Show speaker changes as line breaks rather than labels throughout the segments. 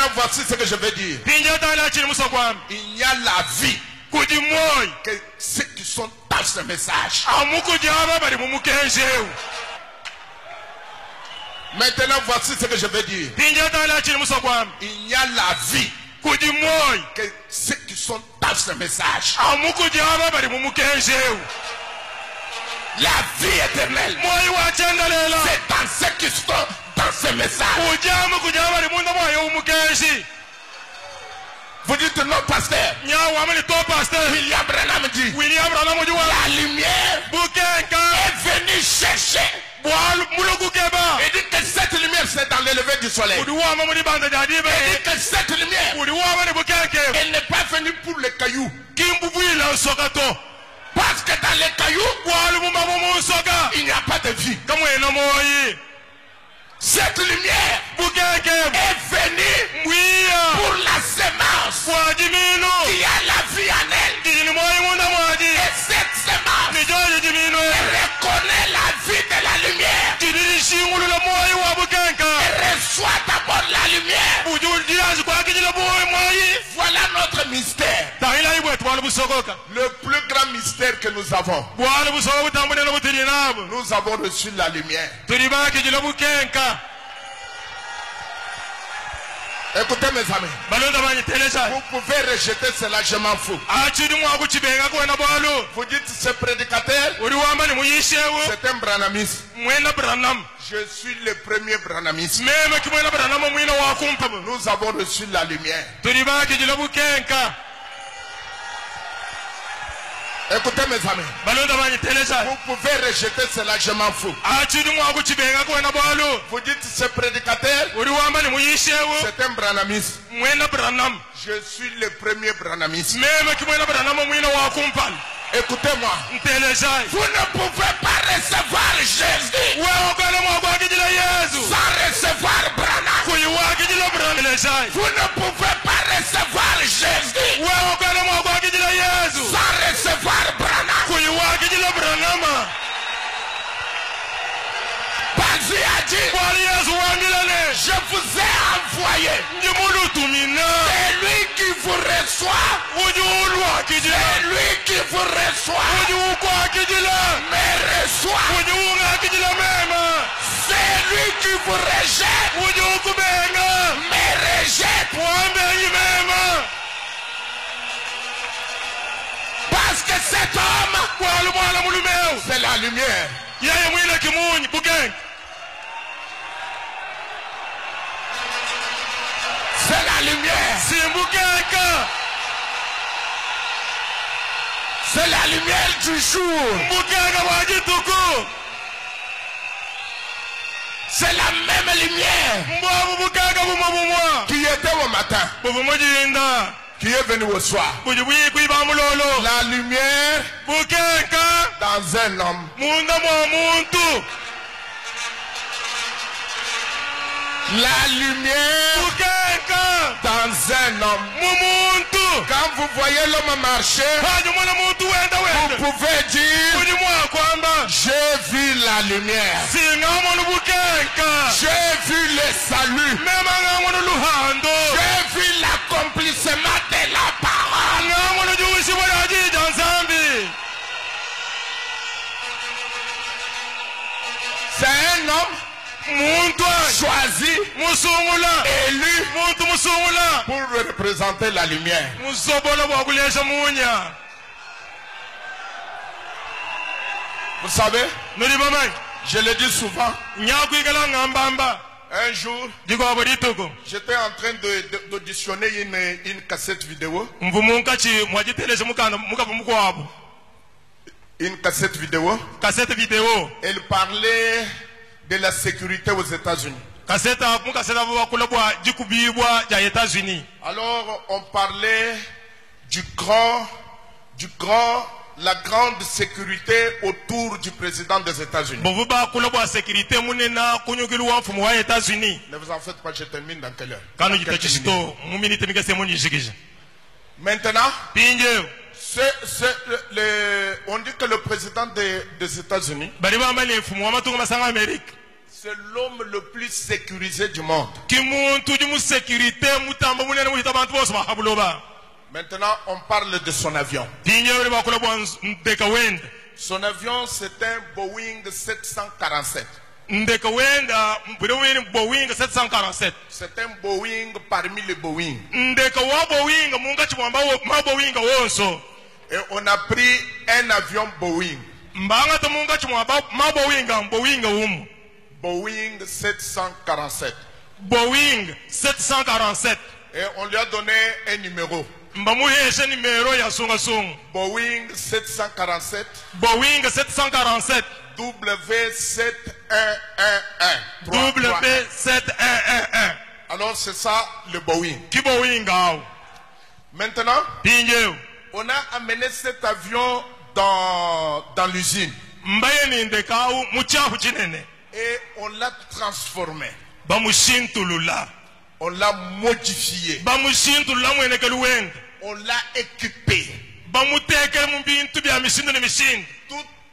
Maintenant, voici ce que je veux dire. Il y a la vie que ceux qui sont dans ce message. Maintenant, voici ce que je veux dire. Il y a la vie que ceux qui sont dans ce message. La vie éternelle, c'est dans ceux qui sont dans ce message. Vous dites non, pasteur. William Branham dit, la lumière est venue chercher. Il dit que cette lumière c'est dans le lever du soleil. Il dit que cette lumière, elle n'est pas venue pour les cailloux. Parce que dans les cailloux, il n'y a pas de vie. Cette lumière est venue pour la semence qui a la vie en elle. Et cette semence reconnaît la vie de la lumière. Elle reçoit d'abord la lumière. Voilà notre mystère. Le plus grand mystère que nous avons. Nous avons reçu la lumière. Écoutez mes amis, vous pouvez rejeter cela, je m'en fous. Vous dites ce prédicateur, c'est un branhamiste. Je suis le premier branhamiste. Nous avons reçu la lumière. Écoutez mes amis, vous pouvez rejeter cela, je m'en fous. Vous dites ce prédicateur, c'est un branhamiste. Je suis le premier branhamiste. Écoutez-moi, vous ne pouvez pas recevoir Jésus sans recevoir Branham. Vous ne pouvez pas recevoir Jésus sans recevoir Branham. Jésus a dit, je vous ai envoyé. C'est lui qui vous reçoit. C'est lui qui vous reçoit. Mais reçoit. C'est lui qui vous rejette. Mais rejette. Parce que cet homme, c'est la lumière. C'est la lumière. C'est la lumière du jour. C'est la même lumière qui était au matin, qui est venue au soir. La lumière dans un homme. La lumière dans un homme. Quand vous voyez l'homme marcher, vous pouvez dire, j'ai vu la lumière. J'ai vu le salut. J'ai vu l'accomplissement de la parole. C'est un homme choisi, élu pour représenter la lumière. Vous savez, je le dis souvent. Un jour, j'étais en train d'auditionner une cassette vidéo. Une cassette vidéo. Elle parlait de la sécurité aux États-Unis. Alors on parlait la grande sécurité autour du président des États-Unis. Ne vous en faites pas, je termine dans quelle heure? Maintenant, on dit que le président des États-Unis, C'est l'homme le plus sécurisé du monde. Maintenant, on parle de son avion. Son avion, c'est un Boeing 747. C'est un Boeing parmi les Boeing. Et on a pris un avion Boeing. Boeing 747.
Boeing 747.
Et on lui a donné un numéro.
Boeing
747.
Boeing 747.
W7111.
W7111.
Alors c'est ça le Boeing. Maintenant, on a amené cet avion dans l'usine. Et on l'a transformé. On l'a modifié. On l'a équipé.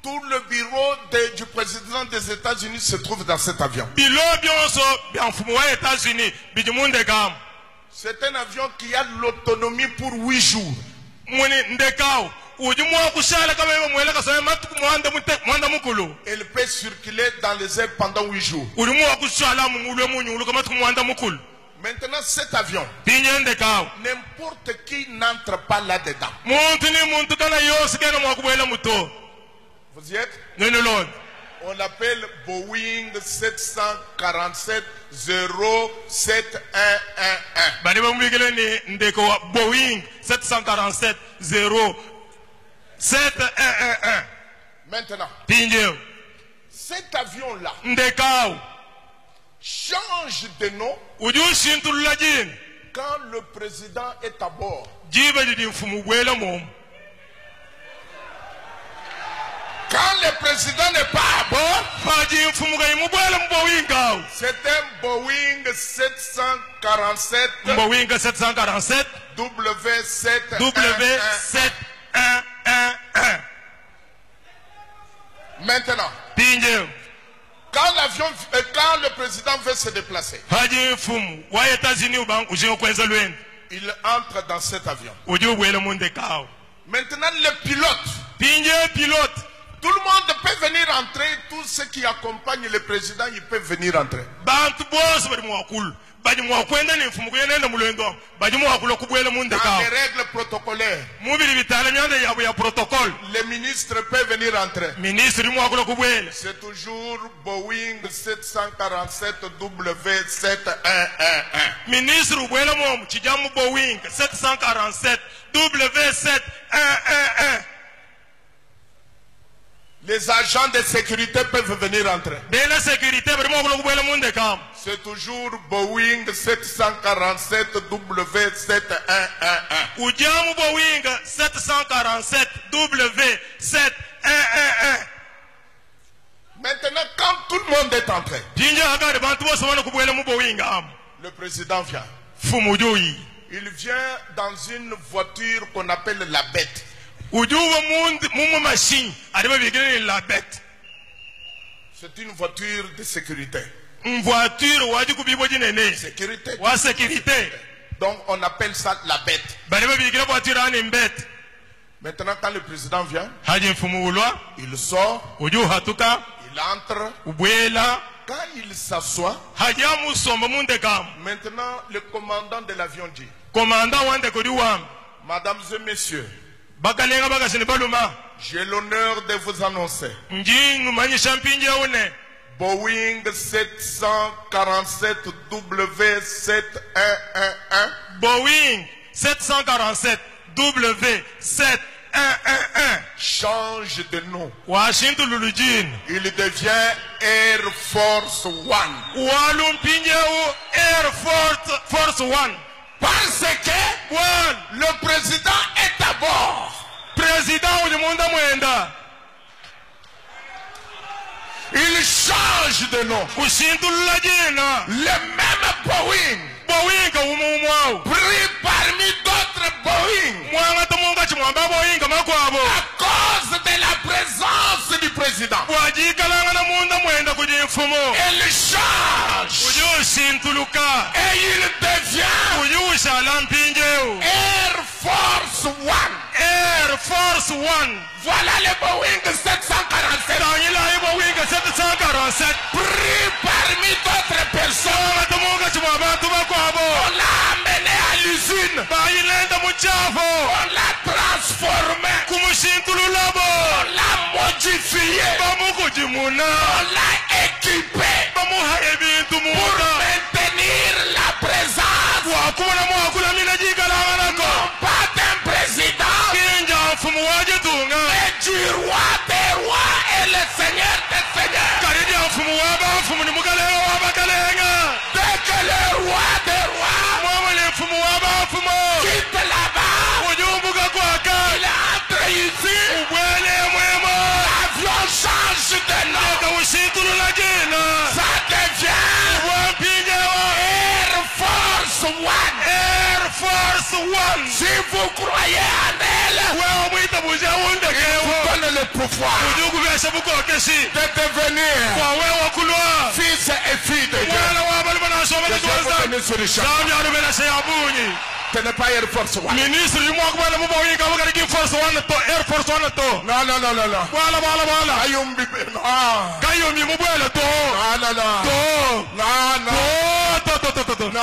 Tout le bureau du président des États-Unis se trouve dans cet avion. C'est un avion qui a l'autonomie pour 8 jours. Elle peut circuler dans les airs pendant 8 jours. Maintenant, cet avion, n'importe qui n'entre pas là-dedans. Vous y êtes? On l'appelle Boeing 747 0711.
Boeing 747 0711.
Maintenant, cet avion-là change de nom quand le président est à bord. Quand le président n'est pas à bord, c'est un Boeing 747 W711. Maintenant, quand le président veut se déplacer, il entre dans cet avion. Maintenant, le pilote, tout le monde peut venir entrer. Tous ceux qui accompagnent le président, ils peuvent venir entrer. Dans les règles protocolaires, les ministres peuvent venir entrer. C'est toujours Boeing 747 W711.
Ministre Boeing 747 W711.
Les agents de sécurité peuvent venir entrer. C'est toujours Boeing 747 W711.
Boeing 747 W711.
Maintenant, quand tout le monde est entré, le président vient. Il vient dans une voiture qu'on appelle la bête. C'est une voiture de sécurité. Sécurité. Donc on appelle ça la bête. Maintenant quand le président vient, il sort, il entre. Quand il s'assoit, maintenant le commandant de l'avion dit: Mesdames et messieurs, j'ai l'honneur de vous annoncer Boeing 747 W711.
Boeing 747 W711
change de nom.
Il
devient Air Force One.
Air Force One.
Parce que le président est à bord. Il change de nom. Le même Boeing, pris parmi d'autres Boeing, à cause de la présence du président. Il change. Et il devient Air Force One.
Air Force One.
Voilà le Boeing 747. Pris parmi d'autres personnes. On l'a amené à l'usine. On l'a transformé. On l'a modifié. On l'a équipé. Pour maintenir la présence. Non pas d'un président. Mais du roi des rois et le seigneur des seigneurs. Dès que le roi des rois quitte là-bas, il entre ici, l'avion change de nom. Ça devient Air Force One.
Air Force One.
Si vous croyez en elle, vous donnez le pouvoir de devenir fils et filles de Dieu. Sur les champs. Ce n'est pas Air Force One.
Ministre du mois Force One to Air Force One to.
Non.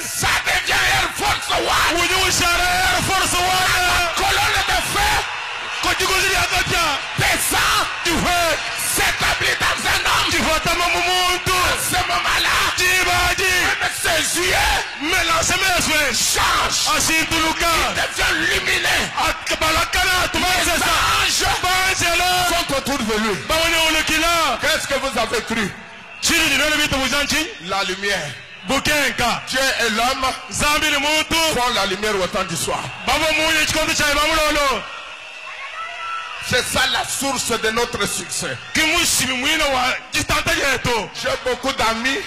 Ça devient Air Force One. Colonne de feu descend, s'établit dans un homme. À ce moment-là, même ses yeux changent. Il devient lumineux. Les anges sont autour de lui. Qu'est-ce que vous avez cru? La lumière. Dieu et l'homme font la lumière au temps du soir. C'est ça la source de notre succès. J'ai beaucoup d'amis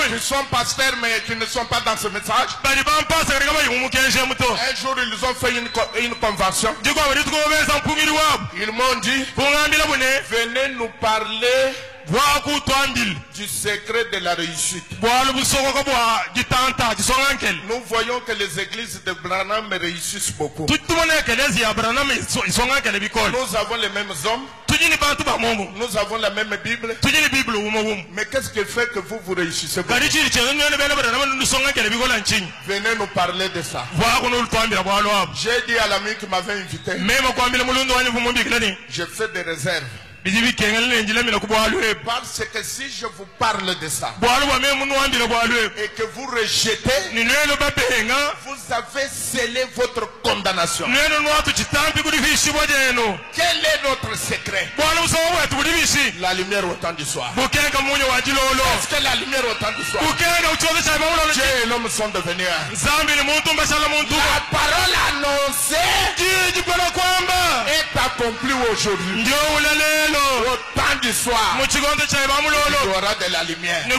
qui sont pasteurs mais qui ne sont pas dans ce message. Un jour ils ont fait une convention. Ils m'ont dit, venez nous parler du secret de la réussite. Nous voyons que les églises de Branham réussissent beaucoup. Nous avons les mêmes hommes. Nous avons la même Bible. Mais qu'est-ce qui fait que vous réussissez beaucoup? Venez nous parler de ça. J'ai dit à l'ami qui m'avait invité, je fais des réserves. Parce que si je vous parle de ça et que vous rejetez, vous avez scellé votre condamnation. Quel est notre secret? La lumière au temps du soir. Est-ce que la lumière au temps du soir? Dieu et l'homme sont devenus un. La parole annoncée est accomplie aujourd'hui. Au temps du soir, il y aura de la lumière. Ceux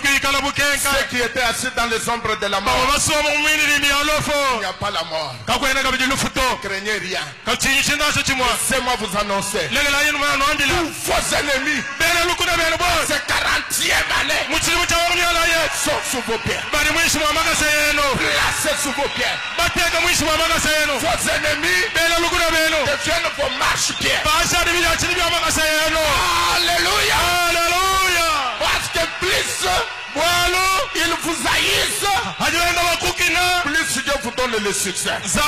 qui étaient assis dans les ombres de la mort, il n'y a pas la mort. Ne craignez rien. Laissez-moi vous annoncer. Tous vos ennemis, ces 40e année, sont sous vos pieds. Placés sous vos pieds. Vos ennemis deviennent vos marche-pieds. Alléluia. Parce que plus ils vous haïssent, plus Dieu vous donne le succès. Vous me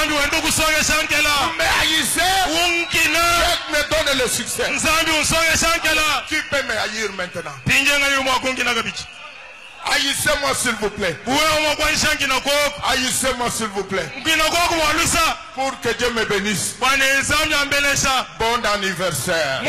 haïssez, Dieu me donne le succès. Qui peut me haïr maintenant? Haïssez-moi s'il vous plaît. Haïssez-moi s'il vous plaît. Pour que Dieu me bénisse. Bon anniversaire.